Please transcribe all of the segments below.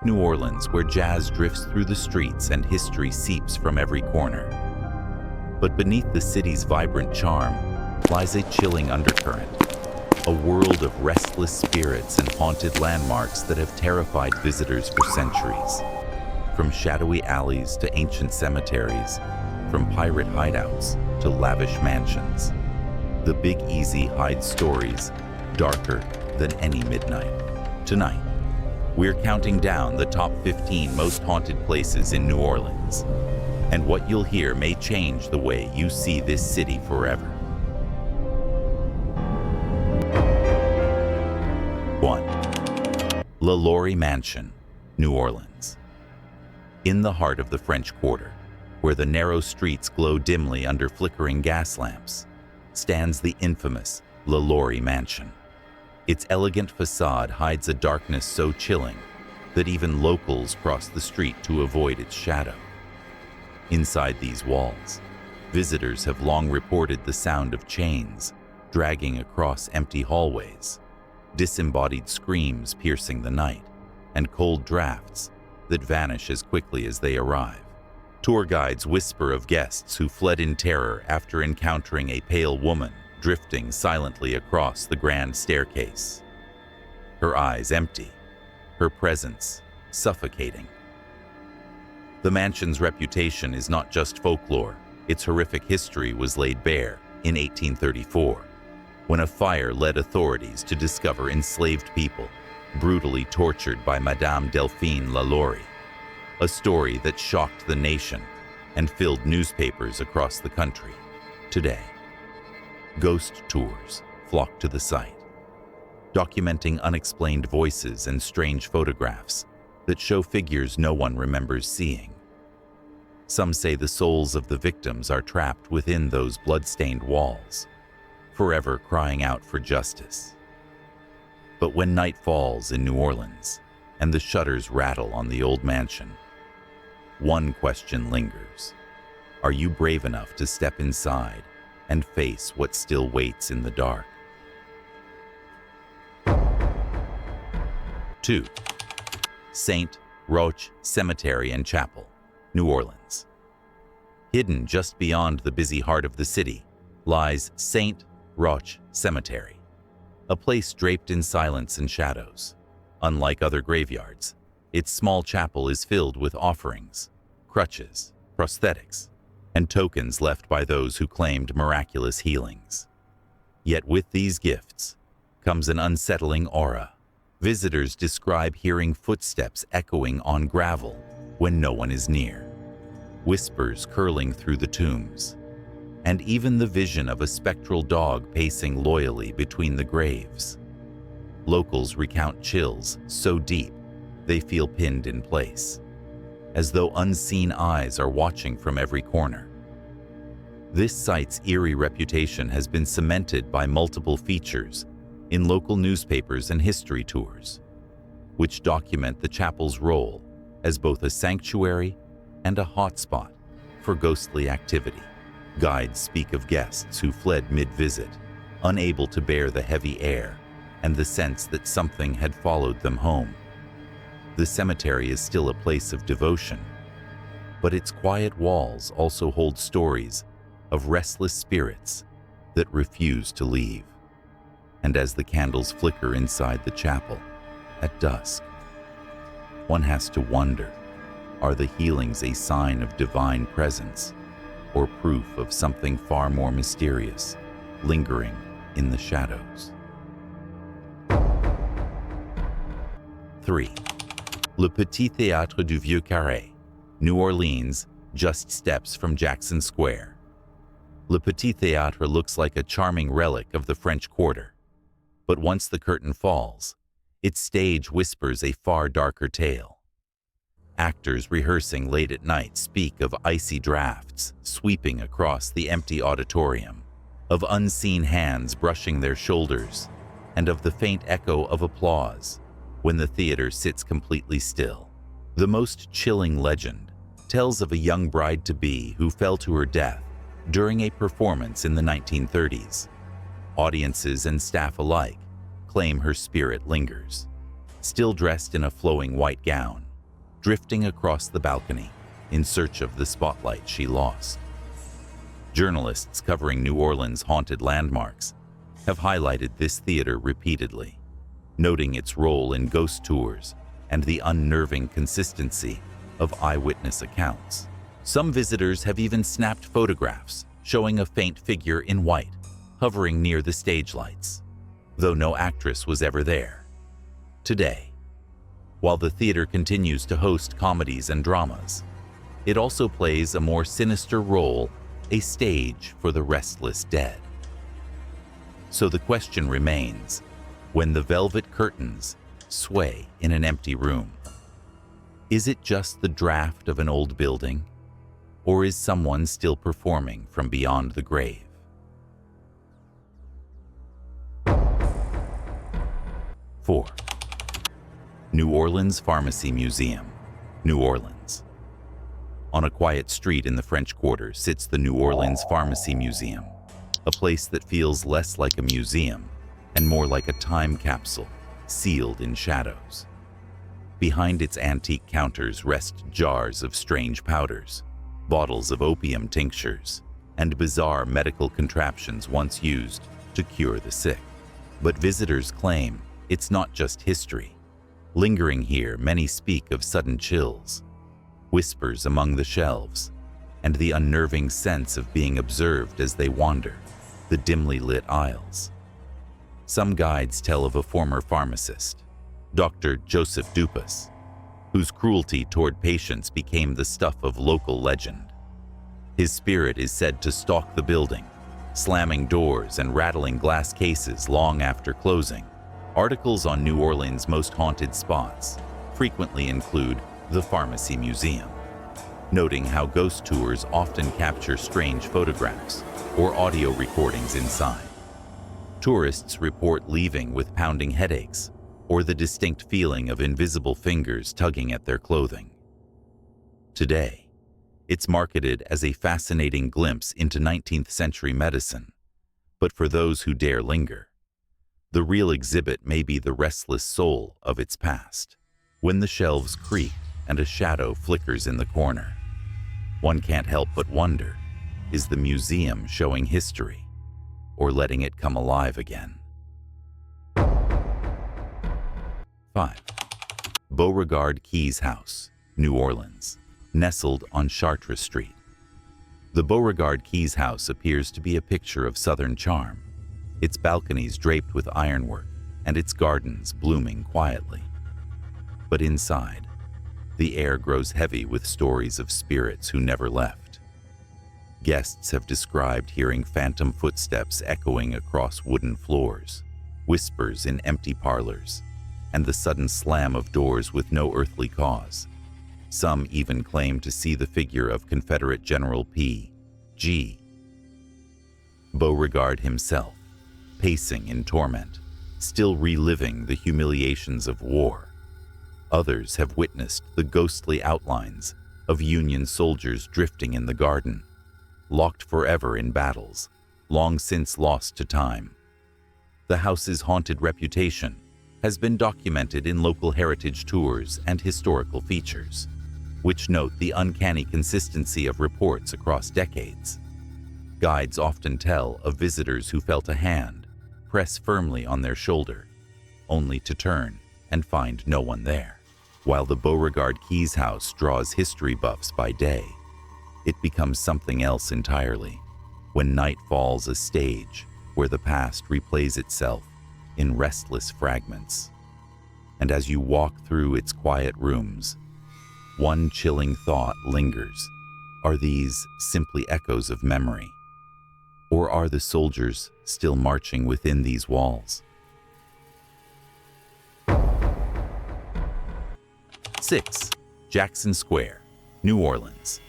New Orleans, where jazz drifts through the streets and history seeps from every corner. But beneath the city's vibrant charm lies a chilling undercurrent, a world of restless spirits and haunted landmarks that have terrified visitors for centuries. From shadowy alleys to ancient cemeteries, from pirate hideouts to lavish mansions, the Big Easy hides stories darker than any midnight. Tonight, we're counting down the top 15 most haunted places in New Orleans, and what you'll hear may change the way you see this city forever. 1. LaLaurie Mansion, New Orleans. In the heart of the French Quarter, where the narrow streets glow dimly under flickering gas lamps, stands the infamous LaLaurie Mansion. Its elegant facade hides a darkness so chilling that even locals cross the street to avoid its shadow. Inside these walls, visitors have long reported the sound of chains dragging across empty hallways, disembodied screams piercing the night, and cold drafts that vanish as quickly as they arrive. Tour guides whisper of guests who fled in terror after encountering a pale woman drifting silently across the grand staircase. Her eyes empty, her presence suffocating. The mansion's reputation is not just folklore. Its horrific history was laid bare in 1834, when a fire led authorities to discover enslaved people brutally tortured by Madame Delphine LaLaurie, a story that shocked the nation and filled newspapers across the country. Today, ghost tours flock to the site, documenting unexplained voices and strange photographs that show figures no one remembers seeing. Some say the souls of the victims are trapped within those blood-stained walls, forever crying out for justice. But when night falls in New Orleans and the shutters rattle on the old mansion, one question lingers. Are you brave enough to step inside and face what still waits in the dark? 2. Saint Roch Cemetery and Chapel, New Orleans. Hidden just beyond the busy heart of the city lies Saint Roch Cemetery, a place draped in silence and shadows. Unlike other graveyards, its small chapel is filled with offerings, crutches, prosthetics, and tokens left by those who claimed miraculous healings. Yet with these gifts comes an unsettling aura. Visitors describe hearing footsteps echoing on gravel when no one is near, whispers curling through the tombs, and even the vision of a spectral dog pacing loyally between the graves. Locals recount chills so deep they feel pinned in place, as though unseen eyes are watching from every corner. This site's eerie reputation has been cemented by multiple features in local newspapers and history tours, which document the chapel's role as both a sanctuary and a hotspot for ghostly activity. Guides speak of guests who fled mid-visit, unable to bear the heavy air and the sense that something had followed them home. The cemetery is still a place of devotion, but its quiet walls also hold stories of restless spirits that refuse to leave. And as the candles flicker inside the chapel at dusk, one has to wonder, are the healings a sign of divine presence or proof of something far more mysterious lingering in the shadows? 3. Le Petit Théâtre du Vieux Carré, New Orleans, just steps from Jackson Square. Le Petit Théâtre looks like a charming relic of the French Quarter, but once the curtain falls, its stage whispers a far darker tale. Actors rehearsing late at night speak of icy drafts sweeping across the empty auditorium, of unseen hands brushing their shoulders, and of the faint echo of applause when the theater sits completely still. The most chilling legend tells of a young bride-to-be who fell to her death during a performance in the 1930s. Audiences and staff alike claim her spirit lingers, still dressed in a flowing white gown, drifting across the balcony in search of the spotlight she lost. Journalists covering New Orleans' haunted landmarks have highlighted this theater repeatedly, noting its role in ghost tours and the unnerving consistency of eyewitness accounts. Some visitors have even snapped photographs showing a faint figure in white hovering near the stage lights, though no actress was ever there. Today, while the theater continues to host comedies and dramas, it also plays a more sinister role, a stage for the restless dead. So the question remains, when the velvet curtains sway in an empty room, is it just the draft of an old building, or is someone still performing from beyond the grave? Four. New Orleans Pharmacy Museum, New Orleans. On a quiet street in the French Quarter sits the New Orleans Pharmacy Museum, a place that feels less like a museum and more like a time capsule, sealed in shadows. Behind its antique counters rest jars of strange powders, bottles of opium tinctures, and bizarre medical contraptions once used to cure the sick. But visitors claim it's not just history. Lingering here, many speak of sudden chills, whispers among the shelves, and the unnerving sense of being observed as they wander the dimly lit aisles. Some guides tell of a former pharmacist, Dr. Joseph Dupas, whose cruelty toward patients became the stuff of local legend. His spirit is said to stalk the building, slamming doors and rattling glass cases long after closing. Articles on New Orleans' most haunted spots frequently include the Pharmacy Museum, noting how ghost tours often capture strange photographs or audio recordings inside. Tourists report leaving with pounding headaches or the distinct feeling of invisible fingers tugging at their clothing. Today, it's marketed as a fascinating glimpse into 19th century medicine, but for those who dare linger, the real exhibit may be the restless soul of its past. When the shelves creak and a shadow flickers in the corner, one can't help but wonder, is the museum showing history or letting it come alive again? 5. Beauregard Keyes House, New Orleans, nestled on Chartres Street. The Beauregard Keyes House appears to be a picture of Southern charm, its balconies draped with ironwork and its gardens blooming quietly. But inside, the air grows heavy with stories of spirits who never left. Guests have described hearing phantom footsteps echoing across wooden floors, whispers in empty parlors, and the sudden slam of doors with no earthly cause. Some even claim to see the figure of Confederate General P.G. Beauregard himself, pacing in torment, still reliving the humiliations of war. Others have witnessed the ghostly outlines of Union soldiers drifting in the garden, locked forever in battles, long since lost to time. The house's haunted reputation has been documented in local heritage tours and historical features, which note the uncanny consistency of reports across decades. Guides often tell of visitors who felt a hand press firmly on their shoulder, only to turn and find no one there. While the Beauregard Keyes House draws history buffs by day, it becomes something else entirely when night falls, a stage where the past replays itself in restless fragments. And as you walk through its quiet rooms, one chilling thought lingers. Are these simply echoes of memory? Or are the soldiers still marching within these walls? 6. Jackson Square, New Orleans.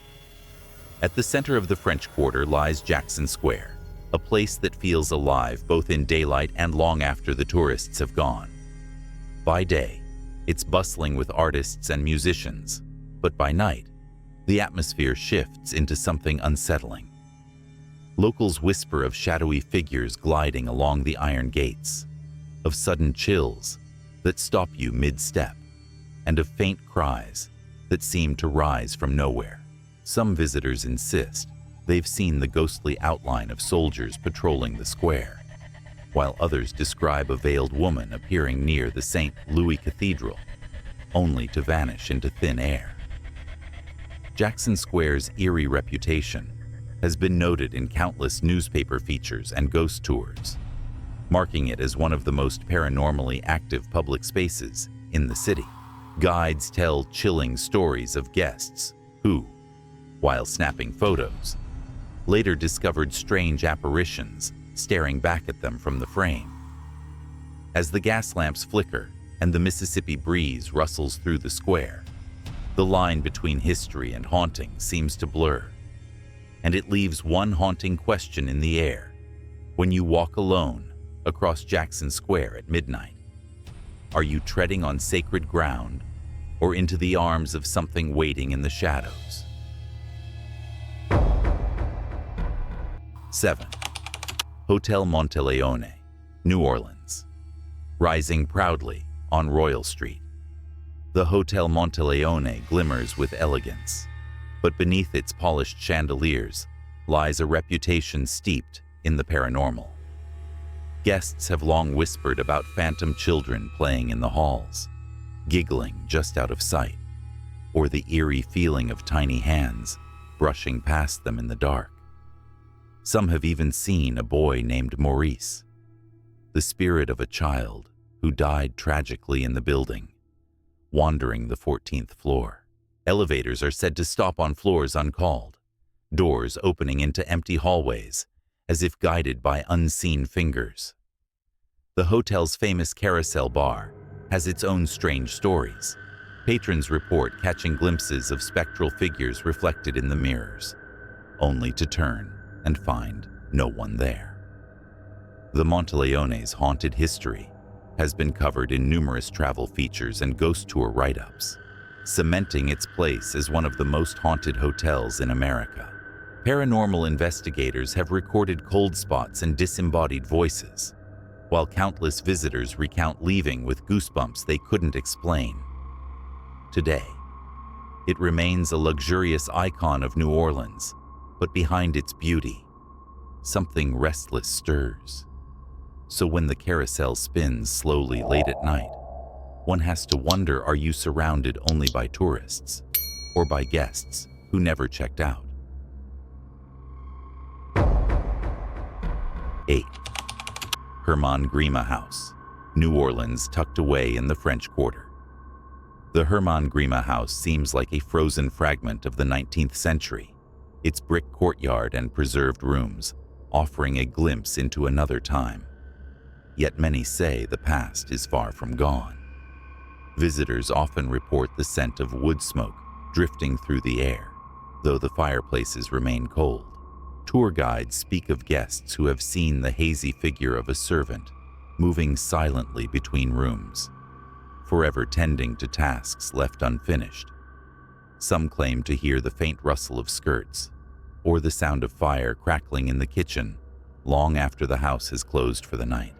At the center of the French Quarter lies Jackson Square, a place that feels alive both in daylight and long after the tourists have gone. By day, it's bustling with artists and musicians, but by night, the atmosphere shifts into something unsettling. Locals whisper of shadowy figures gliding along the iron gates, of sudden chills that stop you mid-step, and of faint cries that seem to rise from nowhere. Some visitors insist they've seen the ghostly outline of soldiers patrolling the square, while others describe a veiled woman appearing near the St. Louis Cathedral, only to vanish into thin air. Jackson Square's eerie reputation has been noted in countless newspaper features and ghost tours, marking it as one of the most paranormally active public spaces in the city. Guides tell chilling stories of guests who, while snapping photos, later discovered strange apparitions staring back at them from the frame. As the gas lamps flicker and the Mississippi breeze rustles through the square, the line between history and haunting seems to blur, and it leaves one haunting question in the air when you walk alone across Jackson Square at midnight. Are you treading on sacred ground or into the arms of something waiting in the shadows? 7. Hotel Monteleone, New Orleans. Rising proudly on Royal Street, the Hotel Monteleone glimmers with elegance, but beneath its polished chandeliers lies a reputation steeped in the paranormal. Guests have long whispered about phantom children playing in the halls, giggling just out of sight, or the eerie feeling of tiny hands brushing past them in the dark. Some have even seen a boy named Maurice, the spirit of a child who died tragically in the building, wandering the 14th floor. Elevators are said to stop on floors uncalled, doors opening into empty hallways as if guided by unseen fingers. The hotel's famous carousel bar has its own strange stories. Patrons report catching glimpses of spectral figures reflected in the mirrors, only to turn and find no one there. The Monteleone's haunted history has been covered in numerous travel features and ghost tour write-ups, cementing its place as one of the most haunted hotels in America. Paranormal investigators have recorded cold spots and disembodied voices, while countless visitors recount leaving with goosebumps they couldn't explain. Today, it remains a luxurious icon of New Orleans, but behind its beauty, something restless stirs. So when the carousel spins slowly late at night, one has to wonder, are you surrounded only by tourists or by guests who never checked out? 8. Herman Grima House, New Orleans, tucked away in the French Quarter. The Herman Grima House seems like a frozen fragment of the 19th century, its brick courtyard and preserved rooms offering a glimpse into another time. Yet many say the past is far from gone. Visitors often report the scent of wood smoke drifting through the air, though the fireplaces remain cold. Tour guides speak of guests who have seen the hazy figure of a servant moving silently between rooms, forever tending to tasks left unfinished. Some claim to hear the faint rustle of skirts or the sound of fire crackling in the kitchen long after the house has closed for the night.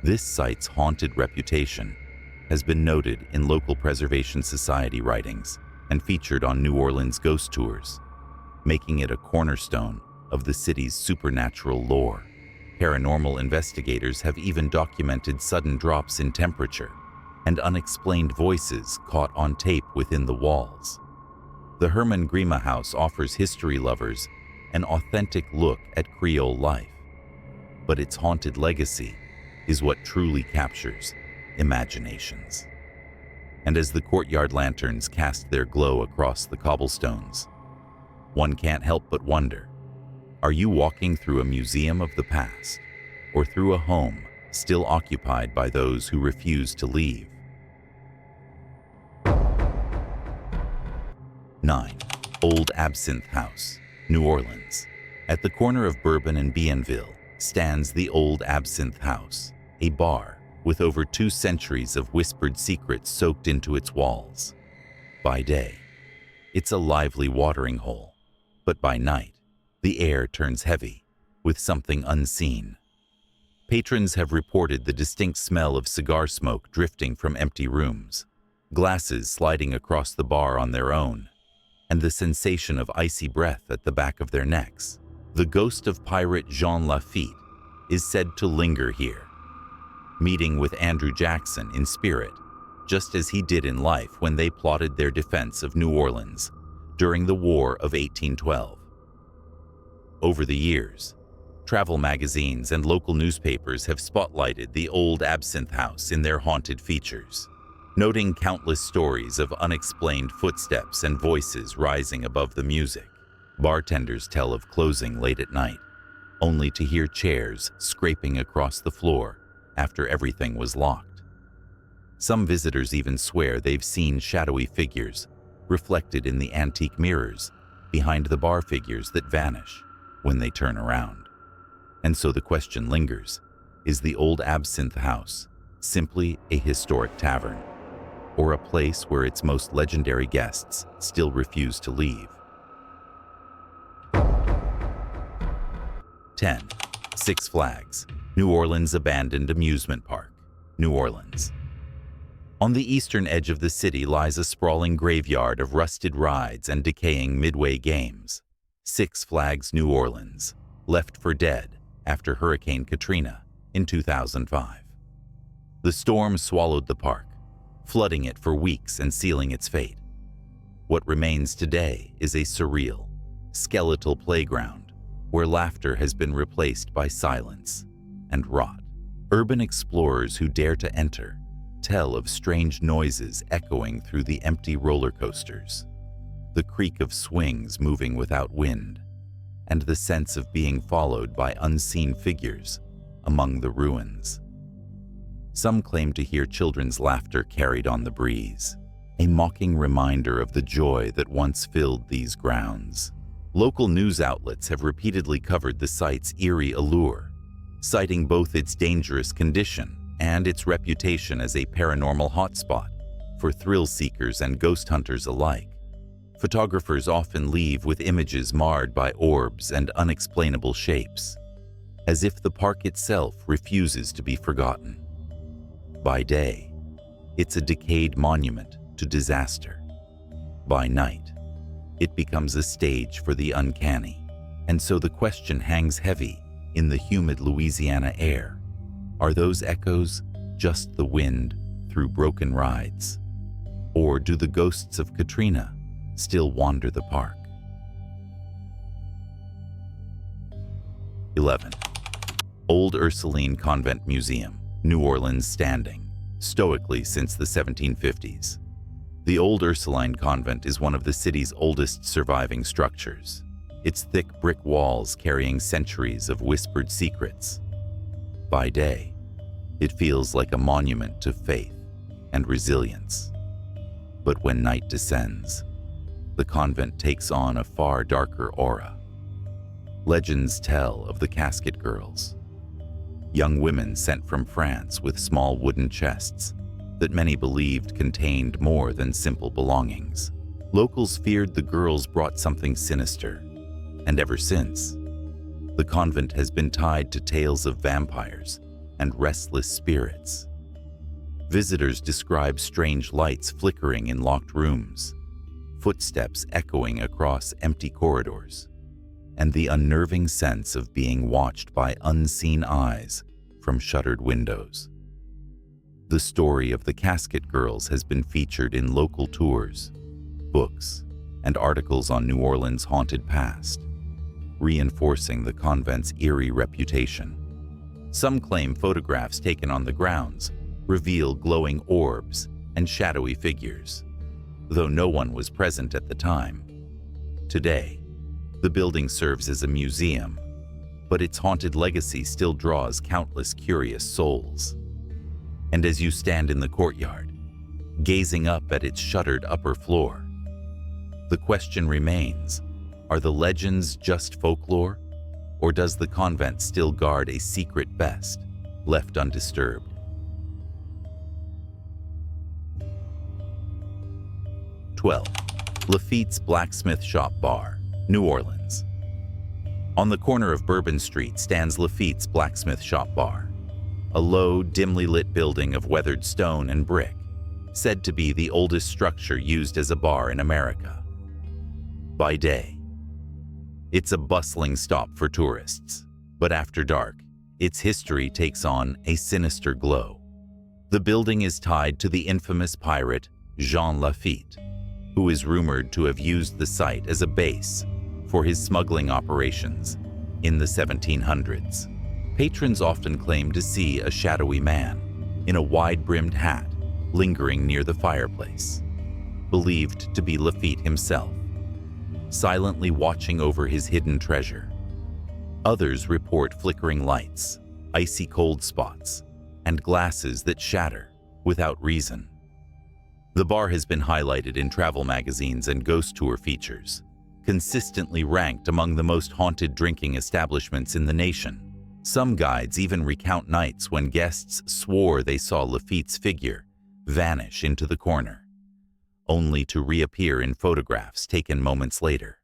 This site's haunted reputation has been noted in local preservation society writings and featured on New Orleans ghost tours, making it a cornerstone of the city's supernatural lore. Paranormal investigators have even documented sudden drops in temperature and unexplained voices caught on tape within the walls. The Herman Grima House offers history lovers an authentic look at Creole life, but its haunted legacy is what truly captures imaginations. And as the courtyard lanterns cast their glow across the cobblestones, one can't help but wonder, are you walking through a museum of the past or through a home still occupied by those who refuse to leave? 9. Old Absinthe House, New Orleans. At the corner of Bourbon and Bienville stands the Old Absinthe House, a bar with over 2 centuries of whispered secrets soaked into its walls. By day, it's a lively watering hole, but by night, the air turns heavy with something unseen. Patrons have reported the distinct smell of cigar smoke drifting from empty rooms, glasses sliding across the bar on their own, and the sensation of icy breath at the back of their necks. The ghost of pirate Jean Lafitte is said to linger here, meeting with Andrew Jackson in spirit, just as he did in life when they plotted their defense of New Orleans during the War of 1812. Over the years, travel magazines and local newspapers have spotlighted the old Absinthe House in their haunted features, noting countless stories of unexplained footsteps and voices rising above the music. Bartenders tell of closing late at night, only to hear chairs scraping across the floor after everything was locked. Some visitors even swear they've seen shadowy figures reflected in the antique mirrors behind the bar figures that vanish when they turn around. And so the question lingers, is the old Absinthe House simply a historic tavern, or a place where its most legendary guests still refuse to leave? 10. Six Flags, New Orleans Abandoned Amusement Park, New Orleans. On the eastern edge of the city lies a sprawling graveyard of rusted rides and decaying midway games. Six Flags New Orleans, left for dead after Hurricane Katrina in 2005. The storm swallowed the park, flooding it for weeks and sealing its fate. What remains today is a surreal, skeletal playground where laughter has been replaced by silence and rot. Urban explorers who dare to enter tell of strange noises echoing through the empty roller coasters, the creak of swings moving without wind, and the sense of being followed by unseen figures among the ruins. Some claim to hear children's laughter carried on the breeze, a mocking reminder of the joy that once filled these grounds. Local news outlets have repeatedly covered the site's eerie allure, citing both its dangerous condition and its reputation as a paranormal hotspot for thrill seekers and ghost hunters alike. Photographers often leave with images marred by orbs and unexplainable shapes, as if the park itself refuses to be forgotten. By day, it's a decayed monument to disaster. By night, it becomes a stage for the uncanny. And so the question hangs heavy in the humid Louisiana air. Are those echoes just the wind through broken rides? Or do the ghosts of Katrina still wander the park? 11. Old Ursuline Convent Museum, New Orleans, standing stoically since the 1750s. The Old Ursuline Convent is one of the city's oldest surviving structures, its thick brick walls carrying centuries of whispered secrets. By day, it feels like a monument to faith and resilience. But when night descends, the convent takes on a far darker aura. Legends tell of the casket girls, young women sent from France with small wooden chests that many believed contained more than simple belongings. Locals feared the girls brought something sinister, and ever since, the convent has been tied to tales of vampires and restless spirits. Visitors describe strange lights flickering in locked rooms, footsteps echoing across empty corridors, and the unnerving sense of being watched by unseen eyes from shuttered windows. The story of the casket girls has been featured in local tours, books, and articles on New Orleans' haunted past, reinforcing the convent's eerie reputation. Some claim photographs taken on the grounds reveal glowing orbs and shadowy figures, though no one was present at the time. Today, the building serves as a museum, but its haunted legacy still draws countless curious souls. And as you stand in the courtyard, gazing up at its shuttered upper floor, the question remains, are the legends just folklore, or does the convent still guard a secret best left undisturbed? 12. Lafitte's Blacksmith Shop Bar, New Orleans. On the corner of Bourbon Street stands Lafitte's Blacksmith Shop Bar, a low, dimly lit building of weathered stone and brick said to be the oldest structure used as a bar in America. By day, it's a bustling stop for tourists, but after dark, its history takes on a sinister glow. The building is tied to the infamous pirate Jean Lafitte, who is rumored to have used the site as a base for his smuggling operations in the 1700s. Patrons often claim to see a shadowy man in a wide-brimmed hat lingering near the fireplace, believed to be Lafitte himself, silently watching over his hidden treasure. Others report flickering lights, icy cold spots, and glasses that shatter without reason. The bar has been highlighted in travel magazines and ghost tour features, consistently ranked among the most haunted drinking establishments in the nation. Some guides even recount nights when guests swore they saw Lafitte's figure vanish into the corner, only to reappear in photographs taken moments later.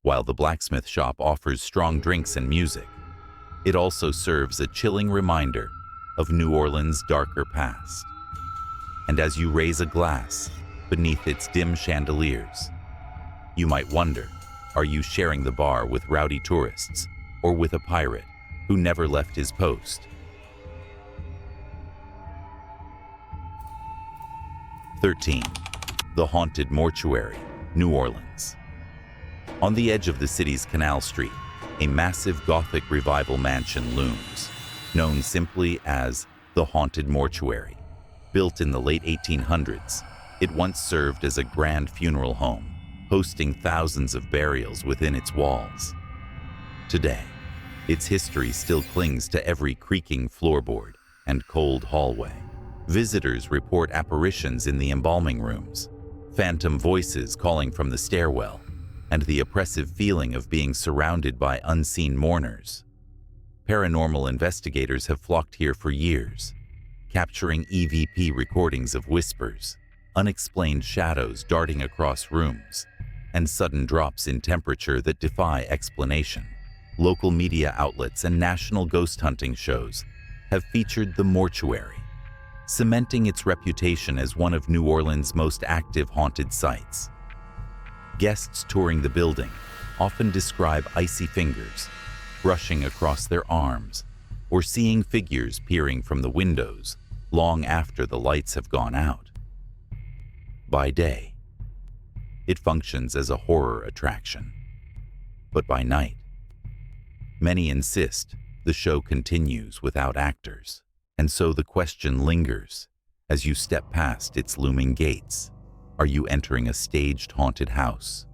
While the Blacksmith shop offers strong drinks and music, it also serves a chilling reminder of New Orleans' darker past. And as you raise a glass beneath its dim chandeliers, you might wonder, are you sharing the bar with rowdy tourists or with a pirate who never left his post? 13. The Haunted Mortuary, New Orleans. On the edge of the city's Canal Street, a massive Gothic Revival mansion looms, known simply as the Haunted Mortuary. Built in the late 1800s, it once served as a grand funeral home, hosting thousands of burials within its walls. Today, its history still clings to every creaking floorboard and cold hallway. Visitors report apparitions in the embalming rooms, phantom voices calling from the stairwell, and the oppressive feeling of being surrounded by unseen mourners. Paranormal investigators have flocked here for years, capturing EVP recordings of whispers, unexplained shadows darting across rooms, and sudden drops in temperature that defy explanation. Local media outlets and national ghost hunting shows have featured the mortuary, cementing its reputation as one of New Orleans' most active haunted sites. Guests touring the building often describe icy fingers brushing across their arms or seeing figures peering from the windows long after the lights have gone out. By day, it functions as a horror attraction, but by night, many insist the show continues without actors, and so the question lingers as you step past its looming gates. Are you entering a staged haunted house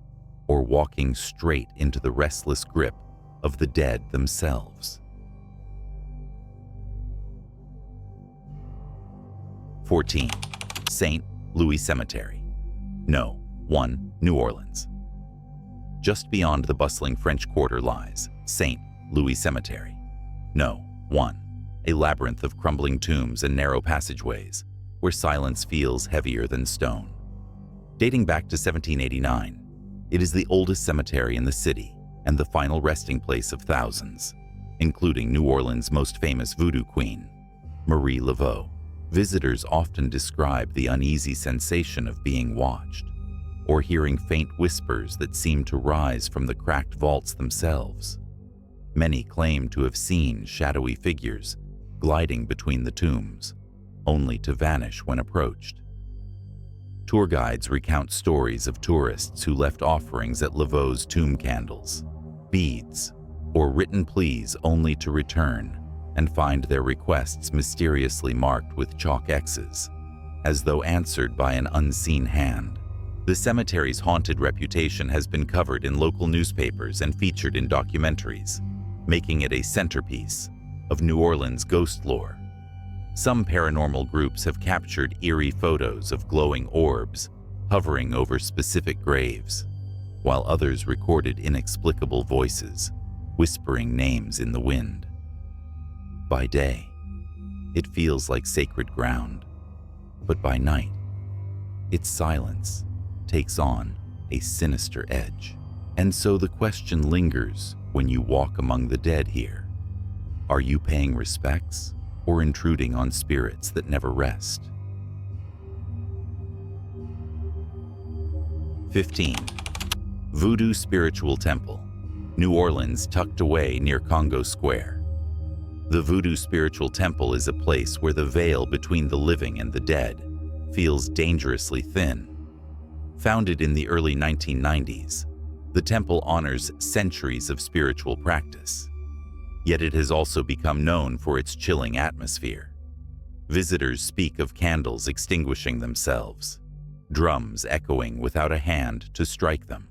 or walking straight into the restless grip of the dead themselves? 14. St. Louis Cemetery, No. 1, New Orleans. Just beyond the bustling French Quarter lies St. Louis Cemetery, No. 1, a labyrinth of crumbling tombs and narrow passageways where silence feels heavier than stone. Dating back to 1789, it is the oldest cemetery in the city and the final resting place of thousands, including New Orleans' most famous voodoo queen, Marie Laveau. Visitors often describe the uneasy sensation of being watched, or hearing faint whispers that seem to rise from the cracked vaults themselves. Many claim to have seen shadowy figures gliding between the tombs, only to vanish when approached. Tour guides recount stories of tourists who left offerings at Laveau's tomb candles, beads, or written pleas only to return and find their requests mysteriously marked with chalk X's, as though answered by an unseen hand. The cemetery's haunted reputation has been covered in local newspapers and featured in documentaries, making it a centerpiece of New Orleans ghost lore. Some paranormal groups have captured eerie photos of glowing orbs hovering over specific graves, while others recorded inexplicable voices whispering names in the wind. By day, it feels like sacred ground, but by night, its silence takes on a sinister edge. And so the question lingers when you walk among the dead here. Are you paying respects or intruding on spirits that never rest? 15. Voodoo Spiritual Temple, New Orleans, tucked away near Congo Square. The Voodoo Spiritual Temple is a place where the veil between the living and the dead feels dangerously thin. Founded in the early 1990s, the temple honors centuries of spiritual practice. Yet it has also become known for its chilling atmosphere. Visitors speak of candles extinguishing themselves, drums echoing without a hand to strike them,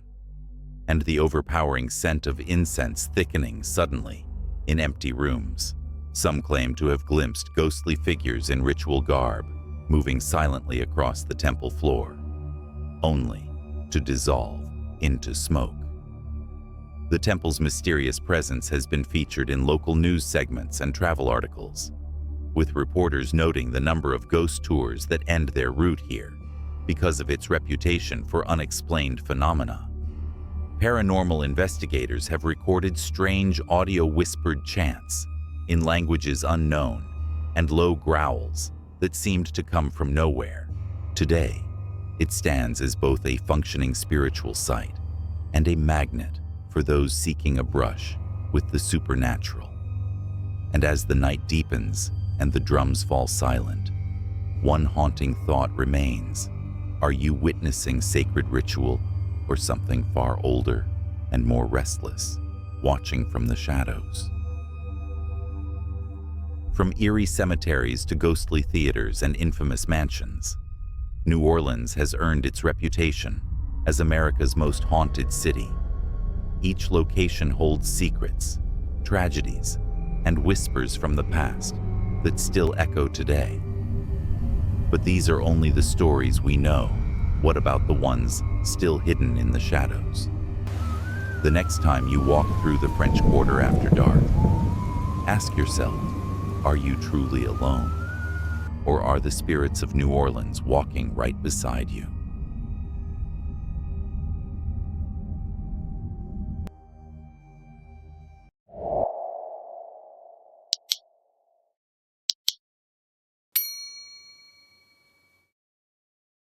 and the overpowering scent of incense thickening suddenly in empty rooms. Some claim to have glimpsed ghostly figures in ritual garb moving silently across the temple floor, only to dissolve into smoke. The temple's mysterious presence has been featured in local news segments and travel articles, with reporters noting the number of ghost tours that end their route here because of its reputation for unexplained phenomena. Paranormal investigators have recorded strange audio whispered chants in languages unknown and low growls that seemed to come from nowhere. Today, it stands as both a functioning spiritual site and a magnet for those seeking a brush with the supernatural. And as the night deepens and the drums fall silent, one haunting thought remains. Are you witnessing sacred ritual or something far older and more restless, watching from the shadows? From eerie cemeteries to ghostly theaters and infamous mansions, New Orleans has earned its reputation as America's most haunted city. Each location holds secrets, tragedies, and whispers from the past that still echo today. But these are only the stories we know. What about the ones still hidden in the shadows? The next time you walk through the French Quarter after dark, ask yourself, are you truly alone? Or are the spirits of New Orleans walking right beside you?